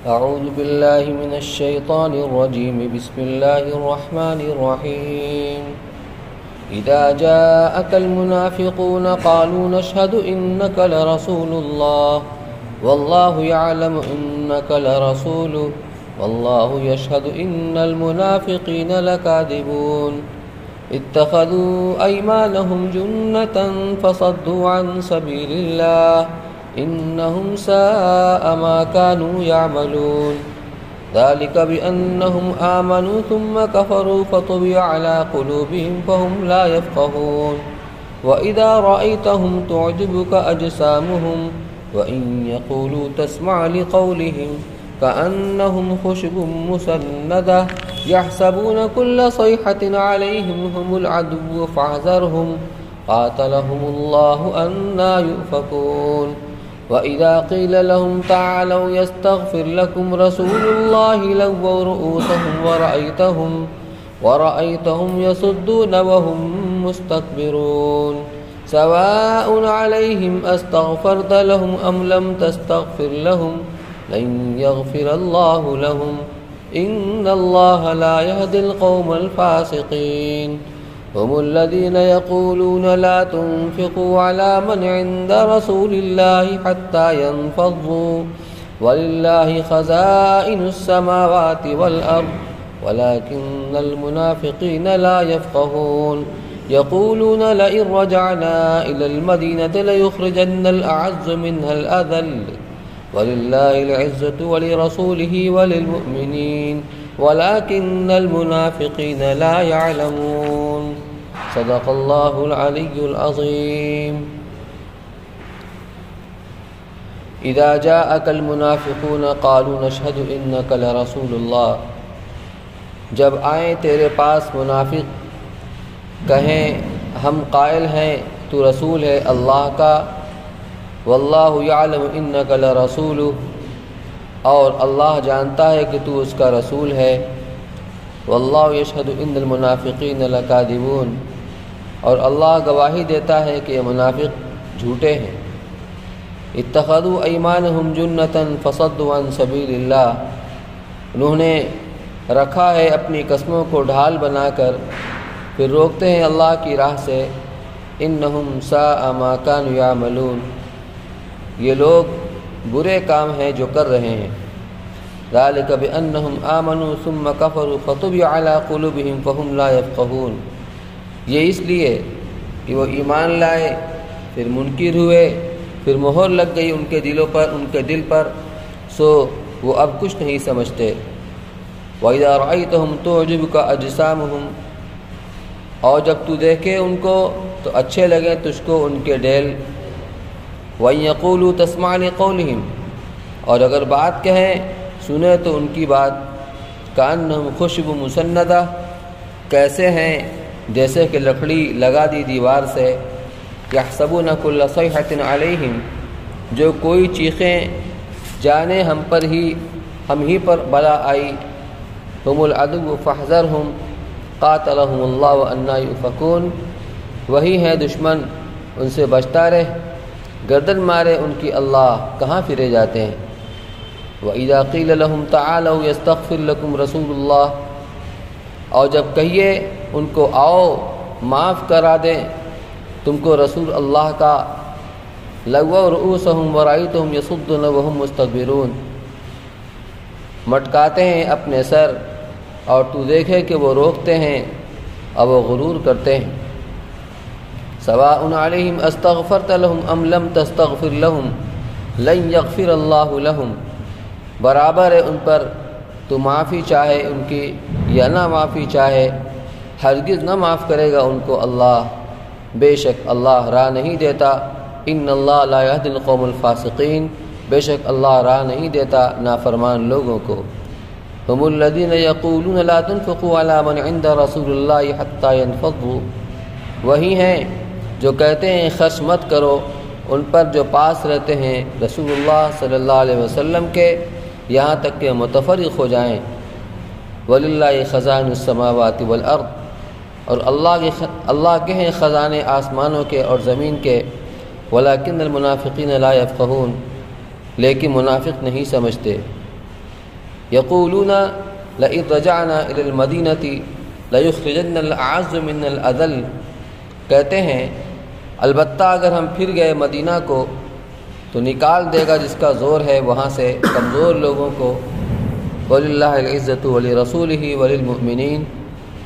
أعوذ بالله من الشيطان الرجيم. بسم الله الرحمن الرحيم. إذا جاءك المنافقون قالوا نشهد إنك لرسول الله والله يعلم إنك لرسوله والله يشهد إن المنافقين لكاذبون. اتخذوا أيمانهم جنة فصدوا عن سبيل الله إنهم ساء ما كانوا يعملون. ذلك بأنهم آمنوا ثم كفروا فطبع على قلوبهم فهم لا يفقهون. وإذا رأيتهم تعجبك أجسامهم وإن يقولوا تسمع لقولهم كأنهم خشب مسندة يحسبون كل صيحة عليهم هم العدو فاحذرهم قاتلهم الله أنى يؤفكون. وإذا قيل لهم تعالوا يستغفر لكم رسول الله لووا رؤوسهم ورأيتهم يصدون وهم مستكبرون. سواء عليهم أستغفرت لهم أم لم تستغفر لهم لن يغفر الله لهم إن الله لا يهدي القوم الفاسقين. هم الذين يقولون لا تنفقوا على من عند رسول الله حتى ينفضوا ولله خزائن السماوات والأرض ولكن المنافقين لا يفقهون. يقولون لئن رجعنا إلى المدينة ليخرجن الأعز منها الأذل ولله العزة ولرسوله وللمؤمنين ولكن المنافقين لا يعلمون. صدق الله العلي العظيم. إذا جاءك المنافقون قالوا نشهد إنك لرسول الله. جب آئیں تیرے پاس منافق کہیں ہم قائل ہیں تو رسول ہے اللہ کا. واللہ یعلم انک لرسولہ، اور اللہ جانتا ہے کہ تو اس کا رسول ہے. واللہ یشہد ان المنافقین لکاذبون، اور اللہ گواہی دیتا ہے کہ یہ منافق جھوٹے ہیں. اتخذوا ایمانہم جنۃ فصدوا عن سبیل اللہ، انہوں نے رکھا ہے اپنی قسموں کو ڈھال بنا کر پھر روکتے ہیں اللہ کی راہ سے. انہم ساء ما کانوا یعملون، یہ لوگ برے کام ہیں جو کر رہے ہیں. ذالک بأنہم آمنوا ثم کفروا فطبع علی قلوبہم فہم لا یفقہون، یہ اس لیے کہ وہ ایمان لائے پھر منکر ہوئے پھر مہر لگ گئی ان کے دلوں پر، ان کے دل پر، سو وہ اب کچھ نہیں سمجھتے. وَإِذَا رَأَيْتَهُمْ تُعْجِبُكَ أَجْسَامُهُمْ، اور جب تو دیکھے ان کو تو اچھے لگے تجھ کو ان کے ڈیل. وَإِن يَقُولُوا تَسْمَعْ لِقَوْلِهِمْ، اور اگر بات کہیں سنے تو ان کی بات. كَأَنَّهُمْ خُشُبٌ مُسَنَّدَةٌ، کیسے ہیں جیسے کہ لکڑی لگا دی دیوار سے. يَحْسَبُونَ كُلَّ صَيْحَةٍ عَلَيْهِمْ، جو کوئی چیخیں جانے ہم ہی پر بلا آئی. هُمُ الْعَدُوُّ فَاحْذَرْهُمْ قَاتَلَهُمُ اللَّهُ أَنَّى يُؤْفَكُونَ، وہی ہیں دشمن، ان سے بچتا رہ، گردن مارے ان کی اللہ کہاں پھرے جاتے ہیں. وَإِذَا قِيلَ لَهُمْ تَعَالَوْا يَسْتَغْفِرْ لَكُمْ رَسُولُ اللَّهِ، اور جب کہیے ان کو آؤ معاف کرا دیں تم کو رسول اللہ کا. لَوَّوْا رُؤُوسَهُمْ وَرَأَيْتَهُمْ يَصُدُّونَ وَهُمْ مُسْتَكْبِرُونَ، مٹکاتے ہیں اپنے سر اور تو دیکھے کہ وہ روکتے ہیں اور وہ غرور کرتے ہیں. سواء علیہم استغفرت لهم ام لم تستغفر لهم لن یغفر اللہ لهم، برابر ہے ان پر تو معافی چاہے ان کی یا نہ معافی چاہے، ہرگز نہ معاف کرے گا ان کو اللہ، بے شک اللہ راہ نہیں دیتا. ان اللہ لا یہدی القوم الفاسقین، بے شک اللہ راہ نہیں دیتا نافرمان لوگوں کو. هم الذین یقولون لا تنفقوا علی من عند رسول اللہ حتی ينفضوا، وہی ہیں جو کہتے ہیں خرچ مت کرو ان پر جو پاس رہتے ہیں رسول اللہ صلی اللہ علیہ وسلم کے، یہاں تک کہ متفرق ہو جائیں. وَلِلَّهِ خَزَائِنُ السَّمَاوَاتِ وَالْأَرْضِ، اور اللہ کے ہیں خزانے آسمانوں کے اور زمین کے. وَلَكِنَّ الْمُنَافِقِينَ لَا يَفْقَهُونَ، لیکن منافق نہیں سمجھتے. یقولون لئن رجعنا الی المدینۃ لیخرجن الاعز من الاذل، کہتے ہیں البتہ اگر ہم پھر گئے مدینہ کو تو نکال دے گا جس کا زور ہے وہاں سے کمزور لوگوں کو۔ وَلِلَّهِ الْعِزَّةُ وَلِرَسُولِهِ وَلِلْمُؤْمِنِينَ،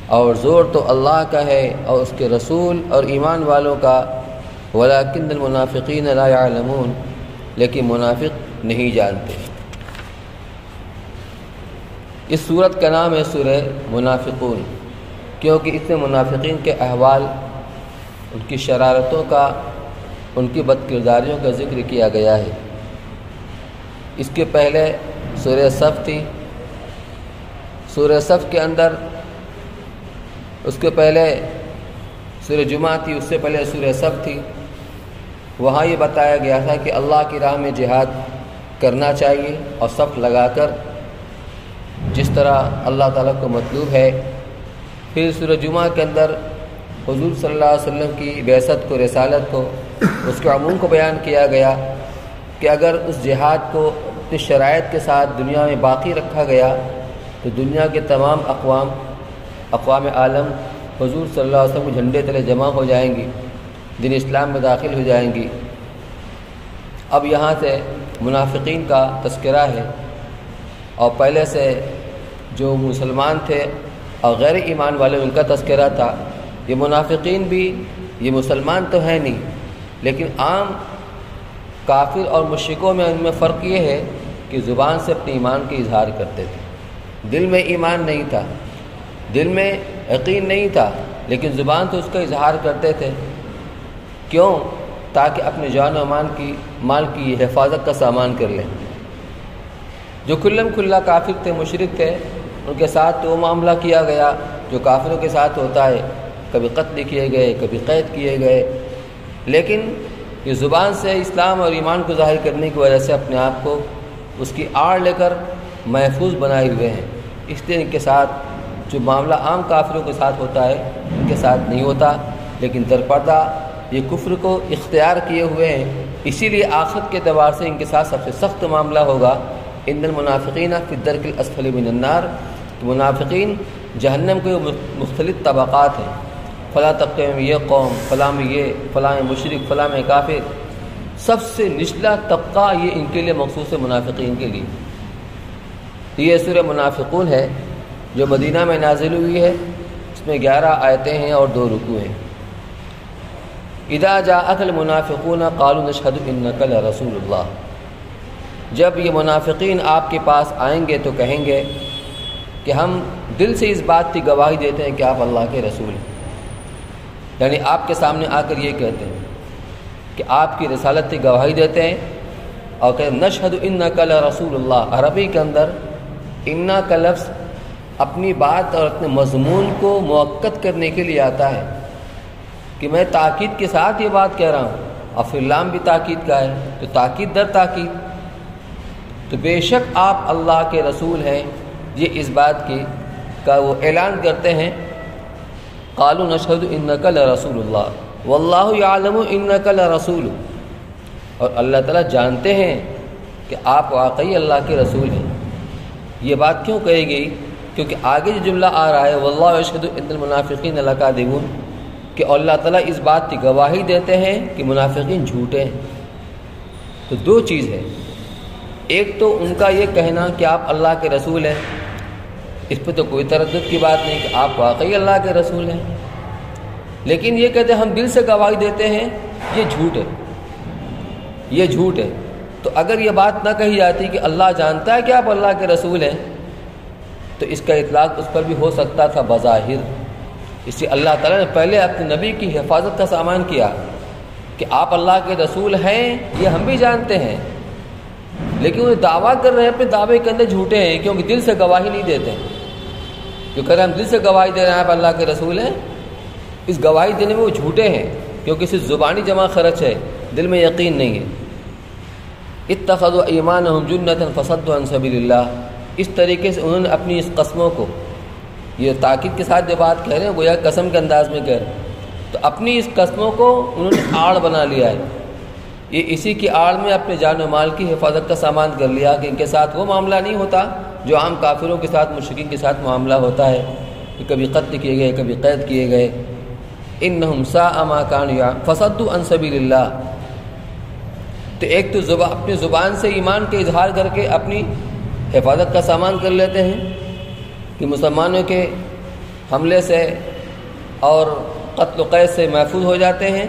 اور زور تو اللہ کا ہے اور اس کے رسول اور ایمان والوں کا۔ وَلَكِنَّ الْمُنَافِقِينَ لَا يَعْلَمُونَ، لیکن منافق نہیں جانتے۔ اس صورت کا نام ہے سورہ منافقون، کیونکہ اس میں منافقین کے احوال، ان کی شرارتوں کا، ان کی بد کرداریوں کا ذکر کیا گیا ہے۔ اس کے پہلے سورہ صف تھی، سورہ صف کے اندر اس کے پہلے سورہ جمعہ تھی، اس سے پہلے سورہ صف تھی۔ وہاں یہ بتایا گیا تھا کہ اللہ کی راہ میں جہاد کرنا چاہیے اور صف لگا کر، جس طرح اللہ تعالیٰ کو مطلوب ہے۔ پھر سورہ جمعہ کے اندر حضور صلی اللہ علیہ وسلم کی بعثت کو، رسالت کو، اس کے عموم کو بیان کیا گیا کہ اگر اس جہاد کو اپنی شرائط کے ساتھ دنیا میں باقی رکھا گیا تو دنیا کے تمام اقوام عالم حضور صلی اللہ علیہ وسلم کے جھنڈے تلے جمع ہو جائیں گی، دین اسلام میں داخل ہو جائیں گی۔ اب یہاں سے منافقین کا تذکرہ ہے، اور پہلے سے جو مسلمان تھے اور غیر ایمان والے ان کا تذکرہ تھا۔ یہ منافقین بھی، یہ مسلمان تو ہیں نہیں، لیکن عام کافر اور مشرکوں میں ان میں فرق یہ ہے کہ زبان سے اپنے ایمان کے اظہار کرتے تھے، دل میں ایمان نہیں تھا، دل میں یقین نہیں تھا، لیکن زبان سے اس کا اظہار کرتے تھے۔ کیوں؟ تاکہ اپنے جان و مال کی حفاظت کا سامان کر لیں۔ جو کھلم کھلا کافر تھے، مشرک تھے، ان کے ساتھ تو وہ معاملہ کیا گیا جو کافروں کے ساتھ ہوتا ہے، کبھی قتل کیے گئے، کبھی قید کیے گئے، لیکن یہ زبان سے اسلام اور ایمان کو ظاہر کرنے کی وجہ سے اپنے آپ کو اس کی آڑ لے کر محفوظ بنائے ہوئے ہیں۔ اس لیے ان کے ساتھ جو معاملہ عام کافروں کے ساتھ ہوتا ہے ان کے ساتھ نہیں ہوتا، لیکن درپردہ یہ کفر کو اختیار کیے ہوئے ہیں۔ اسی لیے آخرت کے اعتبار سے ان کے ساتھ سب سے سخت معاملہ ہوگا۔ ان المنافقین فی الدرک الاسفل من النار، منافقین جہنم کے مختلف طبقات ہیں۔ فلاں طبقے میں یہ قوم، فلاں میں یہ، فلاں میں مشرک، فلاں میں کافر، سب سے نچلا طبقہ یہ ان کے لیے مخصوص ہے، منافقین کے لیے۔ یہ سورہ منافقون ہے جو مدینہ میں نازل ہوئی ہے، اس میں 11 آیتیں ہیں اور 2 رکوع ہیں۔ اذا جاءک المنافقون قالوا نشهد انک لرسول اللہ، جب یہ منافقین آپ کے پاس آئیں گے تو کہیں گے کہ ہم دل سے اس بات کی گواہی دیتے ہیں کہ آپ اللہ کے رسول ہیں، یعنی آپ کے سامنے آ کر یہ کہتے ہیں کہ آپ کی رسالت کی گواہی دیتے ہیں، اور کہ نشهد انک لرسول اللہ۔ عربی کے اندر انا کا لفظ اپنی بات اور اپنے مضمون کو مؤکد کرنے کے لیے آتا ہے کہ میں تاکید کے ساتھ یہ بات کہہ رہا ہوں، اور پھر لام بھی تاکید کا ہے، تو تاکید در تاکید۔ تو بے شک آپ اللہ کے رسول ہیں، یہ اس بات کا وہ اعلان کرتے ہیں۔ قالوا نشهد انک لرسول اللہ واللہ یعلم انک لرسول، اور اللہ تعالیٰ جانتے ہیں کہ آپ واقعی اللہ کے رسول ہیں۔ یہ بات کیوں کہی گئی؟ کیونکہ آگے جو جملہ آ رہا ہے واللہ یشہد ان المنافقین لکاذبون، کہ اللہ تعالیٰ اس بات کی گواہی دیتے ہیں کہ منافقین جھوٹے ہیں۔ تو 2 چیز ہے، ایک تو ان کا یہ کہنا کہ آپ اللہ کے رسول ہیں، اس پہ تو کوئی تردد کی بات نہیں کہ آپ واقعی اللہ کے رسول ہیں، لیکن یہ کہتے ہیں ہم دل سے گواہی دیتے ہیں، یہ جھوٹ ہے، یہ جھوٹ ہے۔ تو اگر یہ بات نہ کہی جاتی کہ اللہ جانتا ہے کہ آپ اللہ کے رسول ہیں، تو اس کا اطلاق اس پر بھی ہو سکتا تھا بظاہر۔ اس لیے اللہ تعالیٰ نے پہلے اپنے نبی کی حفاظت کا سامان کیا کہ آپ اللہ کے رسول ہیں، یہ ہم بھی جانتے ہیں، لیکن وہ دعویٰ کر رہے ہیں، اپنے دعوے کے اندر جھوٹے ہیں، کیونکہ دل سے گواہی نہیں دیتے ہیں۔ جو کہہ رہے ہیں ہم دل سے گواہی دے رہے ہیں آپ اللہ کے رسول ہیں، اس گواہی دینے میں وہ جھوٹے ہیں، کیونکہ صرف زبانی جمع خرچ ہے، دل میں یقین نہیں ہے۔ اتخذوا ایمانہم جنۃ فصدوا عن سبیل اللہ، اس طریقے سے انہوں نے اپنی اس قسموں کو، یہ تاکید کے ساتھ جو بات کہہ رہے ہیں گویا قسم کے انداز میں کہہ رہے ہیں، تو اپنی اس قسموں کو انہوں نے آڑ بنا لیا ہے، یہ اسی کی آڑ میں اپنے جان و مال کی حفاظت کا سامان کر لیا کہ ان کے ساتھ وہ معاملہ نہیں ہوتا جو عام کافروں کے ساتھ مشرکین کے ساتھ معاملہ ہوتا ہے کہ کبھی قتل کیے گئے کبھی قید کیے گئے. انہم ساء ما کانوا فصدوا عن سبیل اللہ. تو ایک تو اپنی زبان سے ایمان کے اظہار کر کے اپنی حفاظت کا سامان کر لیتے ہیں کہ مسلمانوں کے حملے سے اور قتل و قید سے محفوظ ہو جاتے ہیں.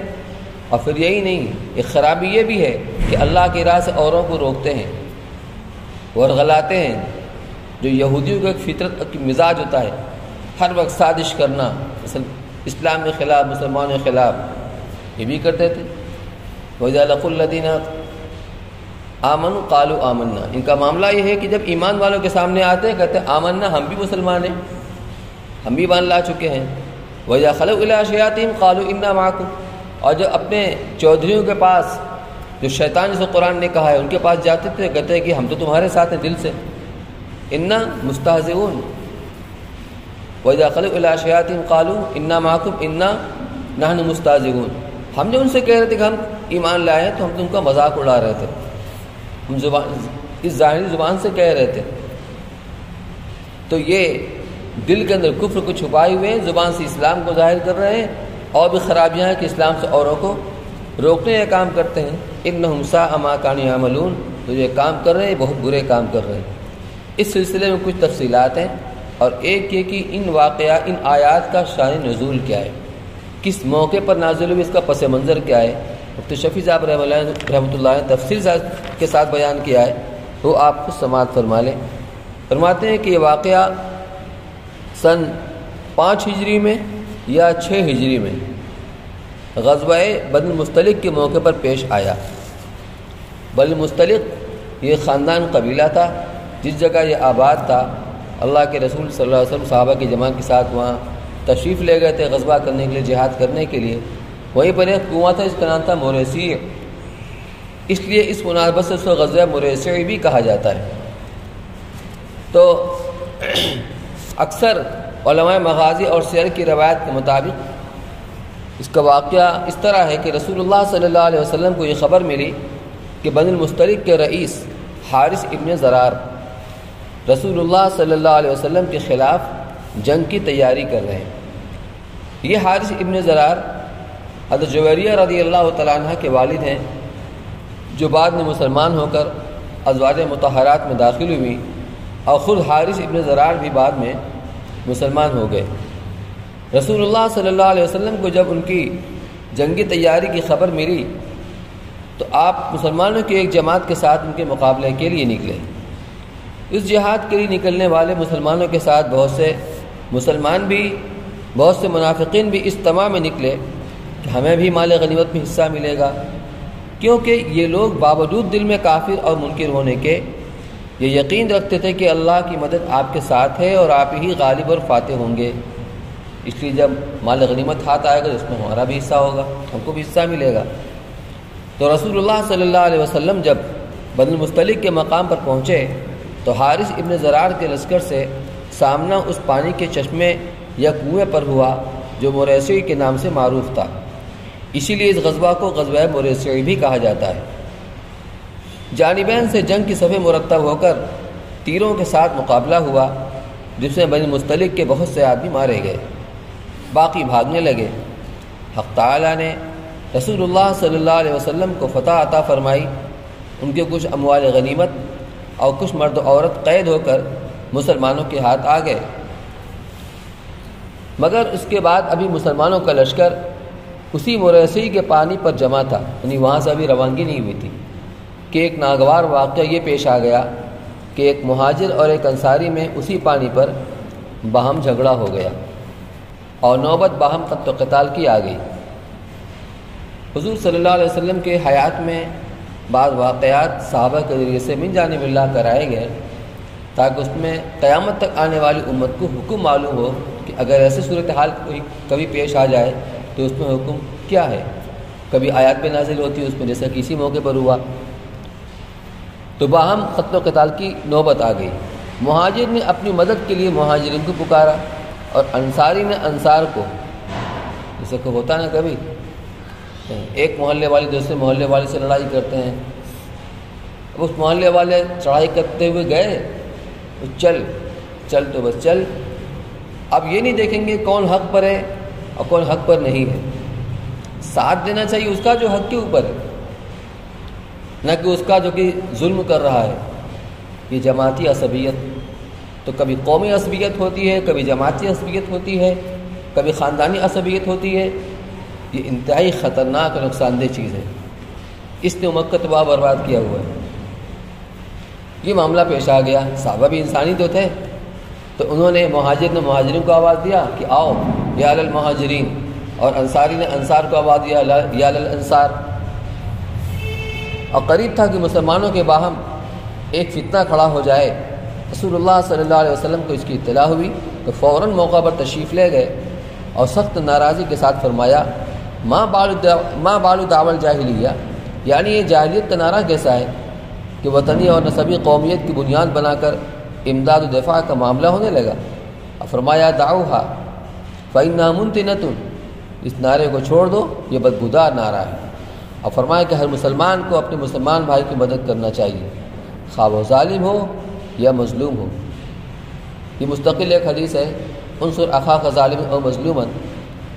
اور پھر یہی نہیں، ایک خرابی یہ بھی ہے کہ اللہ کی راہ سے اوروں کو روکتے ہیں اور غلاتے ہیں. جو یہودیوں کا ایک فطرت کی مزاج ہوتا ہے، ہر وقت سازش کرنا، اسلام کے خلاف، مسلمانوں کے خلاف، یہ بھی کرتے تھے. وَإِذَا لَقُوا الَّذِينَ آمَنُوا قَالُوا آمَنَّا. ان کا معاملہ یہ ہے کہ جب ایمان والوں کے سامنے آتے ہیں کہتے ہیں آمنا، ہم بھی مسلمان ہیں، ہم بھی ایمان لا چکے ہیں. وَإِذَا خَلَوْا إِلَىٰ شَيَاطِينِهِمْ قَالُوا إِنَّا مَعَكُمْ. اور جو اپنے چودھریوں کے پاس، جو شیطان جسے قرآن نے کہا ہے، ان کے پاس جاتے تھے کہتے ہیں کہ ہم تو تمہارے ساتھ ہیں دل سے. اِنَّا مُسْتَهْزِئُونَ. وَإِذَا خَلَوْا إِلَىٰ شَيَاطِينِهِمْ قَالُوا إِنَّا مَعَكُمْ إِنَّا نَحْنُ مُسْتَهْزِئُونَ. ہم جب ان سے کہہ رہے تھے کہ ہم ایمان لائے ہیں تو ہم تم کا مذاق اڑا رہے تھے، ہم اس ظاہری زبان سے کہہ رہے تھے. تو یہ دل کے اندر کفر کو چھپائے ہوئے ہیں، زبان سے اسلام کو ظاہر کر رہے ہیں، اور بھی خرابیاں ہیں کہ اسلام سے اوروں کو روکنے کا کام کرتے ہیں. انہم ساء ما کانوا یعملون. تو یہ کام کر رہے ہیں بہت برے کام کر رہے ہیں. اس سلسلے میں کچھ تفصیلات ہیں، اور ایک یہ کہ ان آیات کا شان نزول کیا ہے، کس موقع پر نازل ہوئی، اس کا پس منظر کیا ہے. مفتی شفیع صاحب رحمۃ اللہ نے تفصیل کے ساتھ بیان کیا ہے، وہ آپ کو سماعت فرما لیں. فرماتے ہیں کہ یہ واقعہ سن 5 ہجری میں یا 6 ہجری میں غزوہ بنی المصطلق کے موقع پر پیش آیا. بنی المصطلق یہ خاندان قبیلہ تھا جس جگہ یہ آباد تھا. اللہ کے رسول صلی اللہ علیہ وسلم صحابہ کی جماعت کے ساتھ وہاں تشریف لے گئے تھے غزوہ کرنے کے لیے، جہاد کرنے کے لیے. وہیں پر ایک کنواں تھا، اس کا نام تھا مریسیع، اس لیے اس مناسبت سے اس کو غزوہ مریسیع بھی کہا جاتا ہے. تو اکثر علماء مغازی اور سیر کی روایت کے مطابق اس کا واقعہ اس طرح ہے کہ رسول اللہ صلی اللہ علیہ وسلم کو یہ خبر ملی کہ بنی المصطلق کے رئیس حارث ابن ضرار رسول اللہ صلی اللہ علیہ وسلم کے خلاف جنگ کی تیاری کر رہے ہیں. یہ حارث ابن ضرار حضرت جویریہ رضی اللہ تعالیٰ عنہ کے والد ہیں، جو بعد میں مسلمان ہو کر ازواج مطہرات میں داخل ہوئی، اور خود حارث ابن ضرار بھی بعد میں مسلمان ہو گئے. رسول اللہ صلی اللہ علیہ وسلم کو جب ان کی جنگی تیاری کی خبر ملی تو آپ مسلمانوں کی ایک جماعت کے ساتھ ان کے مقابلے کے لیے نکلے. اس جہاد کے لیے نکلنے والے مسلمانوں کے ساتھ بہت سے مسلمان بھی، بہت سے منافقین بھی اس طمع میں نکلے کہ ہمیں بھی مال غنیمت میں حصہ ملے گا، کیونکہ یہ لوگ باوجود دل میں کافر اور منکر ہونے کے یہ یقین رکھتے تھے کہ اللہ کی مدد آپ کے ساتھ ہے اور آپ ہی غالب اور فاتح ہوں گے. اس لیے جب مال غنیمت ہاتھ آئے گا اس میں ہمارا بھی حصہ ہوگا، ہم کو بھی حصہ ملے گا. تو رسول اللہ صلی اللہ علیہ وسلم جب بنی المصطلق کے مقام پر پہنچے تو حارث ابن ضرار کے لشکر سے سامنا اس پانی کے چشمے یا کنویں پر ہوا جو مریسیع کے نام سے معروف تھا. اسی لیے اس غزوہ کو غزوہ مریسیع بھی کہا جاتا ہے. جانبین سے جنگ کی صفیں مرتب ہو کر تیروں کے ساتھ مقابلہ ہوا، جس میں بنی المصطلق کے بہت سے آدمی مارے گئے، باقی بھاگنے لگے. حق تعالیٰ نے رسول اللہ صلی اللہ علیہ وسلم کو فتح عطا فرمائی. ان کے کچھ اموال غنیمت اور کچھ مرد و عورت قید ہو کر مسلمانوں کے ہاتھ آ گئے. مگر اس کے بعد ابھی مسلمانوں کا لشکر اسی مریسیع کے پانی پر جمع تھا، یعنی وہاں سے ابھی روانگی نہیں ہوئی تھی کہ ایک ناگوار واقعہ یہ پیش آ گیا کہ ایک مہاجر اور ایک انصاری میں اسی پانی پر باہم جھگڑا ہو گیا اور نوبت باہم قتل و قتال کی آ گئی. حضور صلی اللہ علیہ وسلم کے حیات میں بعض واقعات صحابہ کے ذریعے سے من جانب اللہ کرائے گئے تاکہ اس میں قیامت تک آنے والی امت کو حکم معلوم ہو کہ اگر ایسی صورتحال کبھی پیش آ جائے تو اس میں حکم کیا ہے. کبھی آیات پہ نازل ہوتی ہے اس میں، جیسا کہ اسی موقع پر ہوا. تو باہم قتل و قتال کی نوبت آ گئی. مہاجر نے اپنی مدد کے لیے مہاجرین کو پکارا اور انصاری نے انصار کو، جیسے کہ ہوتا نا کبھی ایک محلے والے دوسرے محلے والے سے لڑائی کرتے ہیں. اب اس محلے والے چڑھائی کرتے ہوئے گئے چل چل تو بس چل. اب یہ نہیں دیکھیں گے کون حق پر ہے اور کون حق پر نہیں ہے. ساتھ دینا چاہیے اس کا جو حق کے اوپر ہے، نہ کہ اس کا جو کہ ظلم کر رہا ہے. یہ جماعتی عصبیت تو کبھی قومی عصبیت ہوتی ہے، کبھی جماعتی عصبیت ہوتی ہے، کبھی خاندانی عصبیت ہوتی ہے. یہ انتہائی خطرناک اور نقصان دہ چیز ہے. اس نے امت کا تباہ برباد کیا ہوا ہے. یہ معاملہ پیش آ گیا. صحابہ بھی انسانی تو تھے، تو انہوں نے مہاجرین کو آواز دیا کہ آؤ یا المہاجرین، اور انصاری نے انصار کو آواز دیا یا الانصار. اور قریب تھا کہ مسلمانوں کے باہم ایک فتنہ کھڑا ہو جائے. رسول اللہ صلی اللہ علیہ وسلم کو اس کی اطلاع ہوئی تو فوراً موقع پر تشریف لے گئے اور سخت ناراضی کے ساتھ فرمایا ما بال دعوی الجاہلیہ، یعنی یہ جاہلیت کا نعرہ کیسا ہے کہ وطنی اور نسبی قومیت کی بنیاد بنا کر امداد و دفاع کا معاملہ ہونے لگا. اور فرمایا دعوہا فإنہا منتنۃ، اس نعرے کو چھوڑ دو، یہ بدبودار نعرہ ہے. اور فرمایا کہ ہر مسلمان کو اپنے مسلمان بھائی کی مدد کرنا چاہیے، خواہ وہ ظالم ہو یا مظلوم ہو. یہ مستقل ایک حدیث ہے، انصر اخاک ظالما او مظلوما،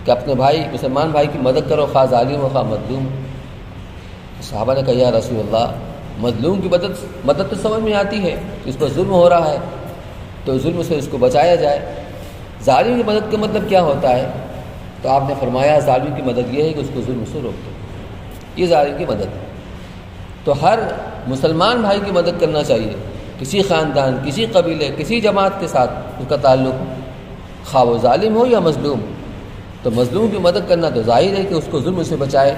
کہ اپنے بھائی مسلمان بھائی کی مدد کرو خواہ ظالم ہو خواہ مظلوم ہو. صحابہ نے کہا یا رسول اللہ، مظلوم کی مدد تو سمجھ میں آتی ہے کہ اس پر ظلم ہو رہا ہے تو ظلم سے اس کو بچایا جائے. ظالم کی مدد کا مطلب کیا ہوتا ہے؟ تو آپ نے فرمایا ظالم کی مدد یہ ہے کہ اس کو ظلم سے روک دو. یہ ظالم کی مدد ہے. تو ہر مسلمان بھائی کی مدد کرنا چاہیے، کسی خاندان، کسی قبیلے، کسی جماعت کے ساتھ اس کا تعلق، خواہ وہ ظالم ہو یا مظلوم. تو مظلوم کی مدد کرنا تو ظاہر ہے کہ اس کو ظلم سے بچائے،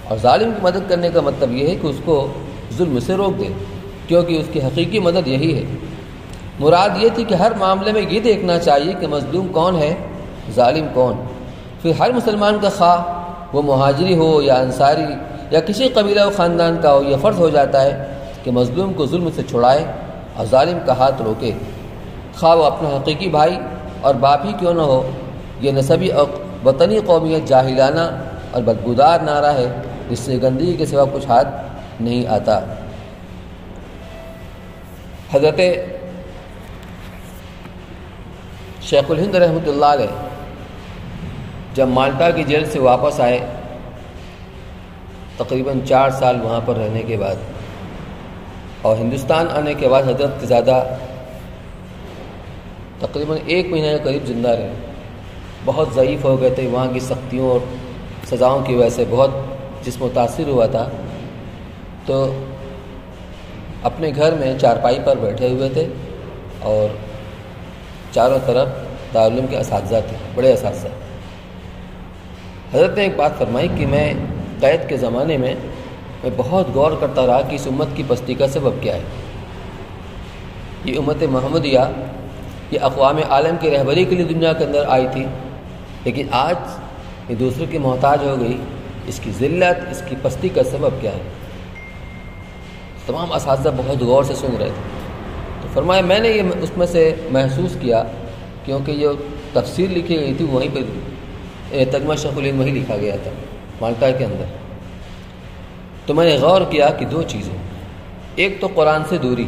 اور ظالم کی مدد کرنے کا مطلب یہ ہے کہ اس کو ظلم سے روک دے، کیونکہ اس کی حقیقی مدد یہی ہے. مراد یہ تھی کہ ہر معاملے میں یہ دیکھنا چاہیے کہ مظلوم کون ہے، ظالم کون. پھر ہر مسلمان کا خواہ وہ مہاجری ہو یا انصاری یا کسی قبیلہ و خاندان کا ہو، یہ فرض ہو جاتا ہے کہ مظلوم کو ظلم سے چھڑائے اور ظالم کا ہاتھ روکے، خواہ وہ اپنا حقیقی بھائی اور باپ ہی کیوں نہ ہو. یہ نسبی اور وطنی قومیت جاہلانہ اور بدبودار نعرہ ہے جس سے گندگی کے سوا کچھ ہاتھ نہیں آتا. حضرت شیخ الہند رحمۃ اللہ علیہ جب مالٹا کی جیل سے واپس آئے، تقریباً 4 سال وہاں پر رہنے کے بعد، اور ہندوستان آنے کے بعد حضرت زیادہ تقریباً 1 مہینے کے قریب زندہ رہے. بہت ضعیف ہو گئے تھے، وہاں کی سختیوں اور سزاؤں کی وجہ سے بہت جسم متاثر ہوا تھا. تو اپنے گھر میں چارپائی پر بیٹھے ہوئے تھے اور چاروں طرف دارالعلوم کے اساتذہ تھے، بڑے اساتذہ. حضرت نے ایک بات فرمائی کہ میں قید کے زمانے میں بہت غور کرتا رہا کہ اس امت کی پستی کا سبب کیا ہے. یہ امت محمدیہ یہ اقوام عالم کی رہبری کے لیے دنیا کے اندر آئی تھی، لیکن آج یہ دوسرے کی محتاج ہو گئی. اس کی ذلت، اس کی پستی کا سبب کیا ہے؟ تمام اساتذہ بہت غور سے سن رہے تھے. تو فرمایا میں نے یہ اس میں سے محسوس کیا، کیونکہ یہ تفسیر لکھی گئی تھی وہیں پہ ترجمہ شیخ الہند وہیں لکھا گیا تھا مالٹا کے اندر. تو میں نے غور کیا کہ 2 چیزیں، ایک تو قرآن سے دوری،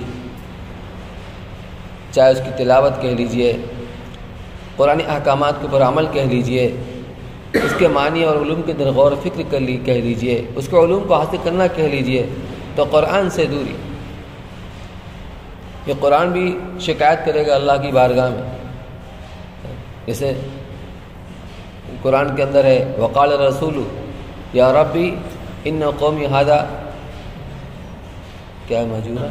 چاہے اس کی تلاوت کہہ لیجئے، قرآن احکامات کے اوپر عمل کہہ لیجئے، اس کے معنی اور علوم کے اندر غور و فکر کہہ لیجئے، اس کے علوم کو حاصل کرنا کہہ لیجئے. تو قرآن سے دوری. یہ قرآن بھی شکایت کرے گا اللہ کی بارگاہ میں. جیسے قرآن کے اندر ہے وقال الرسول یا ربی ان قومی ھذا کیا مہجورا،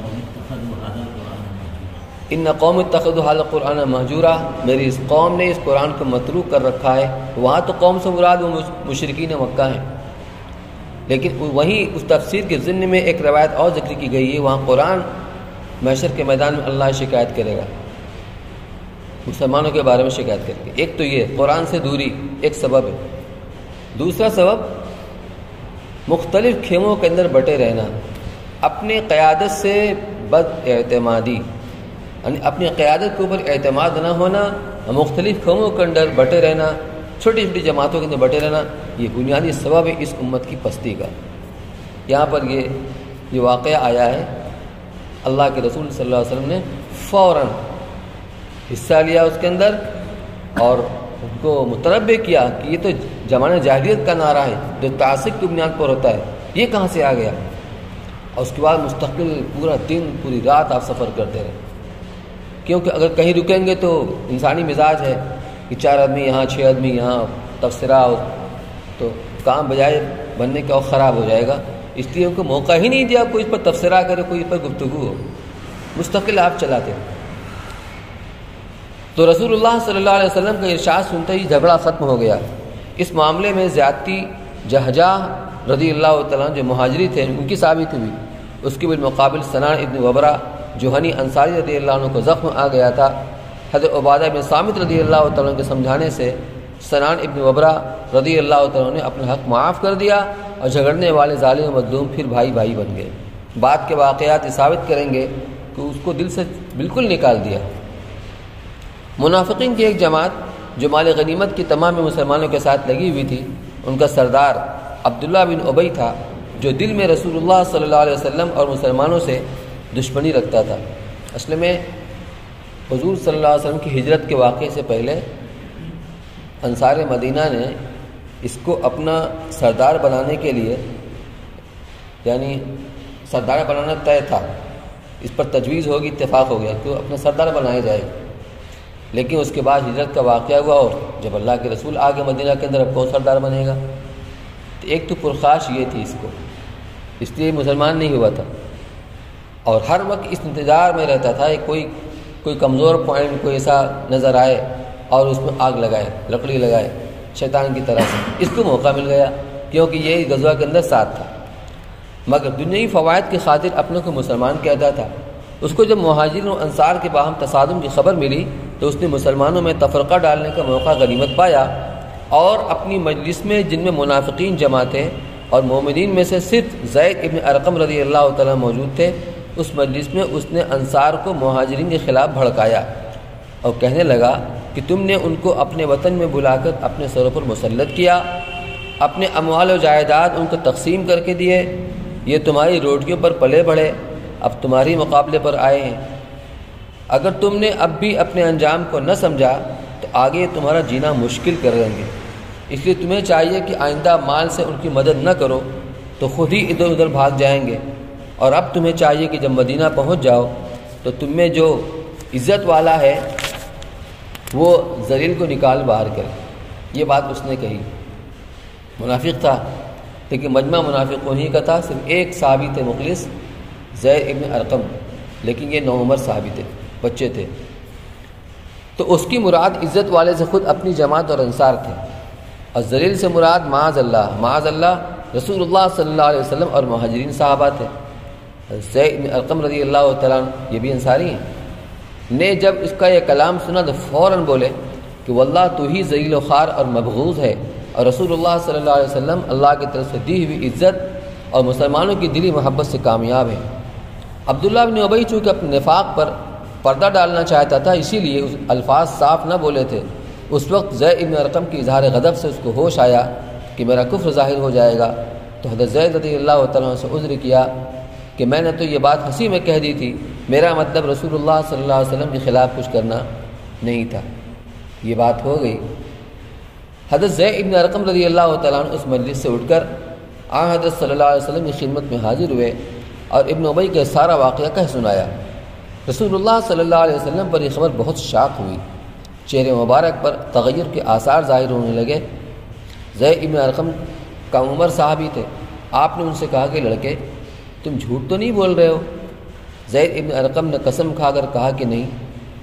ان قوم اتخذوا ھذا القرآن مہجورا، میری اس قوم نے اس قرآن کو متروک کر رکھا ہے. وہاں تو قوم سے مراد وہ مشرکین مکہ ہیں، لیکن وہیں اس تفسیر کے ضمن میں ایک روایت اور ذکر کی گئی ہے، وہاں قرآن محشر کے میدان میں اللہ شکایت کرے گا، مسلمانوں کے بارے میں شکایت کرے گا. ایک تو یہ قرآن سے دوری ایک سبب ہے. دوسرا سبب مختلف خیموں کے اندر بٹے رہنا، اپنے قیادت سے بد اعتمادی، یعنی اپنی قیادت کے اوپر اعتماد نہ ہونا، مختلف خیموں کے اندر بٹے رہنا، چھوٹی چھوٹی جماعتوں کے اندر بٹے رہنا، یہ بنیادی سبب ہے اس امت کی پستی کا. یہاں پر یہ واقعہ آیا ہے، اللہ کے رسول صلی اللہ علیہ وسلم نے فوراً حصہ لیا اس کے اندر اور ان کو متنبع کیا کہ یہ تو زمانہ جاہلیت کا نعرہ ہے جو تعصب کی بنیاد پر ہوتا ہے، یہ کہاں سے آ گیا؟ اور اس کے بعد مستقل پورا دن پوری رات آپ سفر کرتے رہے، کیونکہ اگر کہیں رکیں گے تو انسانی مزاج ہے کہ 4 آدمی یہاں 6 آدمی یہاں تبصرہ ہو تو کام بجائے بننے کا خراب ہو جائے گا، اس لیے ان کو موقع ہی نہیں دیا کوئی اس پر تبصرہ کرے، کوئی اس پر گفتگو ہو، مستقل آپ چلاتے۔ تو رسول اللہ صلی اللہ علیہ وسلم کا ارشاد سنتے ہی جھگڑا ختم ہو گیا۔ اس معاملے میں زیادتی جہجہ رضی اللہ تعالیٰ جو مہاجری تھے ان کی ثابت ہوئی، اس کے بالمقابل سنان ابن وبرہ جوہنی انصاری رضی اللہ عنہ کو زخم آ گیا تھا۔ حضرت عبادہ بن صامت رضی اللہ تعالیٰ کے سمجھانے سے سنان ابن وبرہ رضی اللہ تعالیٰ نے اپنا حق معاف کر دیا اور جھگڑنے والے ظالم و مظلوم پھر بھائی بھائی بن گئے۔ بعد کے واقعات یہ ثابت کریں گے کہ اس کو دل سے بالکل نکال دیا۔ منافقین کی ایک جماعت جو مال غنیمت کی تمام مسلمانوں کے ساتھ لگی ہوئی تھی، ان کا سردار عبداللہ بن ابی تھا جو دل میں رسول اللہ صلی اللہ علیہ وسلم اور مسلمانوں سے دشمنی رکھتا تھا۔ اصل میں حضور صلی اللہ علیہ وسلم کی ہجرت کے واقعے سے پہلے انصار مدینہ نے اس کو اپنا سردار بنانے کے لیے، یعنی سردار بنانا طے تھا، اس پر تجویز ہوگی، اتفاق ہو گیا کہ اپنا سردار بنایا جائے گا۔ لیکن اس کے بعد ہجرت کا واقعہ ہوا اور جب اللہ کے رسول آگے مدینہ کے اندر اب کون سردار بنے گا؟ تو ایک تو پرخاش یہ تھی اس کو، اس لیے مسلمان نہیں ہوا تھا، اور ہر وقت اس انتظار میں رہتا تھا کہ کوئی کمزور پوائنٹ کوئی ایسا نظر آئے اور اس میں آگ لگائے، لکڑی لگائے شیطان کی طرح سے۔ اس کو موقع مل گیا کیونکہ یہ غزوہ کے اندر ساتھ تھا، مگر دنیاوی فوائد کی خاطر اپنے کو مسلمان کہتا تھا۔ اس کو جب مہاجرین و انصار کے باہم تصادم کی خبر ملی تو اس نے مسلمانوں میں تفرقہ ڈالنے کا موقع غنیمت پایا اور اپنی مجلس میں جن میں منافقین جمع تھے اور مومنین میں سے صرف زید ابن ارقم رضی اللہ تعالیٰ موجود تھے، اس مجلس میں اس نے انصار کو مہاجرین کے خلاف بھڑکایا اور کہنے لگا کہ تم نے ان کو اپنے وطن میں بلا کر اپنے سروں پر مسلط کیا، اپنے اموال و جائیداد ان کو تقسیم کر کے دیے، یہ تمہاری روٹیوں پر پلے بڑھے، اب تمہاری مقابلے پر آئے ہیں۔ اگر تم نے اب بھی اپنے انجام کو نہ سمجھا تو آگے تمہارا جینا مشکل کر دیں گے، اس لیے تمہیں چاہیے کہ آئندہ مال سے ان کی مدد نہ کرو تو خود ہی ادھر ادھر بھاگ جائیں گے، اور اب تمہیں چاہیے کہ جب مدینہ پہنچ جاؤ تو تم میں جو عزت والا ہے وہ ذلیل کو نکال باہر کرے۔ یہ بات اس نے کہی۔ منافق تھا لیکن مجمع منافق انہی کا تھا، صرف ایک صحابی تھے مخلص زید ابن ارقم، لیکن یہ نوعمر صحابی تھے، بچے تھے۔ تو اس کی مراد عزت والے سے خود اپنی جماعت اور انصار تھے، اور ذلیل سے مراد معاذ اللہ رسول اللہ صلی اللہ علیہ وسلم اور مہاجرین صحابہ تھے۔ زید ابن ارقم رضی اللہ تعالیٰ عنہ یہ بھی انصاری ہیں، نے جب اس کا یہ کلام سنا تو فوراً بولے کہ واللہ تو ہی ذلیل و خوار اور مبغوض ہے، اور رسول اللہ صلی اللہ علیہ وسلم اللہ کی طرف سے دی ہوئی عزت اور مسلمانوں کی دلی محبت سے کامیاب ہے۔ عبداللہ بن ابی چونکہ اپنے نفاق پر پردہ ڈالنا چاہتا تھا، اسی لیے اس الفاظ صاف نہ بولے تھے۔ اس وقت زید ابن ارقم کی اظہار غضب سے اس کو ہوش آیا کہ میرا کفر ظاہر ہو جائے گا، تو حضرت زید رضی اللہ تعالیٰ سے عذر کیا کہ میں نے تو یہ بات ہنسی میں کہہ دی تھی، میرا مطلب رسول اللہ صلی اللہ علیہ وسلم کے خلاف کچھ کرنا نہیں تھا۔ یہ بات ہو گئی۔ حضرت زید ابن ارقم رضی اللہ تعالیٰ عنہ اس مجلس سے اٹھ کر حضرت صلی اللہ علیہ وسلم کی خدمت میں حاضر ہوئے اور ابن ابی کا سارا واقعہ کہہ سنایا۔ رسول اللہ صلی اللہ علیہ وسلم پر یہ خبر بہت شاق ہوئی، چہرے مبارک پر تغیر کے آثار ظاہر ہونے لگے۔ زید ابن ارقم کا عمر صحابی تھے۔ آپ نے ان سے کہا کہ لڑکے تم جھوٹ تو نہیں بول رہے ہو؟ زید ابن ارقم نے قسم کھا کر کہا کہ نہیں،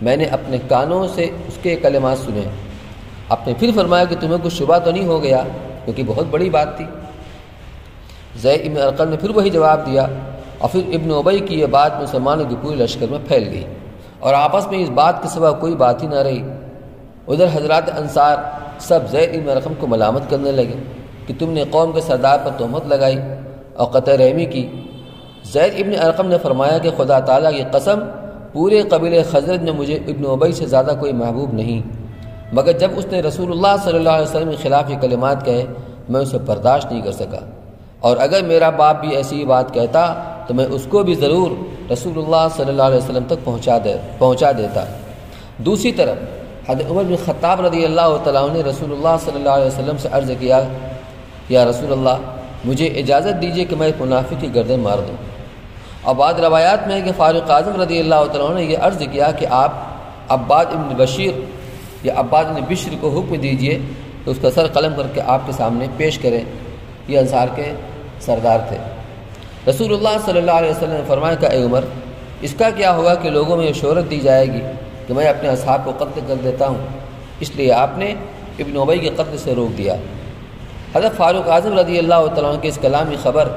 میں نے اپنے کانوں سے اس کے کلمات سنے۔ آپ نے پھر فرمایا کہ تمہیں کچھ شبہ تو نہیں ہو گیا، کیونکہ بہت بڑی بات تھی۔ زید ابن ارقم نے پھر وہی جواب دیا، اور پھر ابن ابی کی یہ بات مسلمانوں کی پوری لشکر میں پھیل گئی اور آپس میں اس بات کے سوا کوئی بات ہی نہ رہی۔ ادھر حضرات انصار سب زید ابن ارقم کو ملامت کرنے لگے کہ تم نے قوم کے سردار پر تہمت لگائی اور قطع رحمی کی۔ زید ابن ارقم نے فرمایا کہ خدا تعالیٰ کی قسم، پورے قبیلے خزرج میں مجھے ابن ابی سے زیادہ کوئی محبوب نہیں، مگر جب اس نے رسول اللہ صلی اللہ علیہ وسلم کے خلاف یہ کلمات کہے میں اسے برداشت نہیں کر سکا، اور اگر میرا باپ بھی ایسی بات کہتا تو میں اس کو بھی ضرور رسول اللہ صلی اللہ علیہ وسلم تک پہنچا دیتا۔ دوسری طرف حضرت عمر بن خطاب رضی اللہ تعالیٰ عنہ نے رسول اللہ صلی اللہ علیہ وسلم سے عرض کیا، یا رسول اللہ مجھے اجازت دیجیے کہ میں منافق کی گردن مار دوں۔ اور بعض روایات میں ہے کہ فاروق اعظم رضی اللہ تعالیٰ عنہ نے یہ عرض کیا کہ آپ عباد ابن بشیر یا عباد ابن بشر کو حکم دیجیے کہ اس کا سر قلم کر کے آپ کے سامنے پیش کریں۔ یہ انصار کے سردار تھے۔ رسول اللہ صلی اللہ علیہ وسلم نے فرمایا کہ اے عمر، اس کا کیا ہوگا کہ لوگوں میں یہ شہرت دی جائے گی کہ میں اپنے اصحاب کو قتل کر دیتا ہوں، اس لیے آپ نے ابن ابی کے قتل سے روک دیا۔ حضرت فاروق اعظم رضی اللہ تعالیٰ عنہ کے اس کلام کی خبر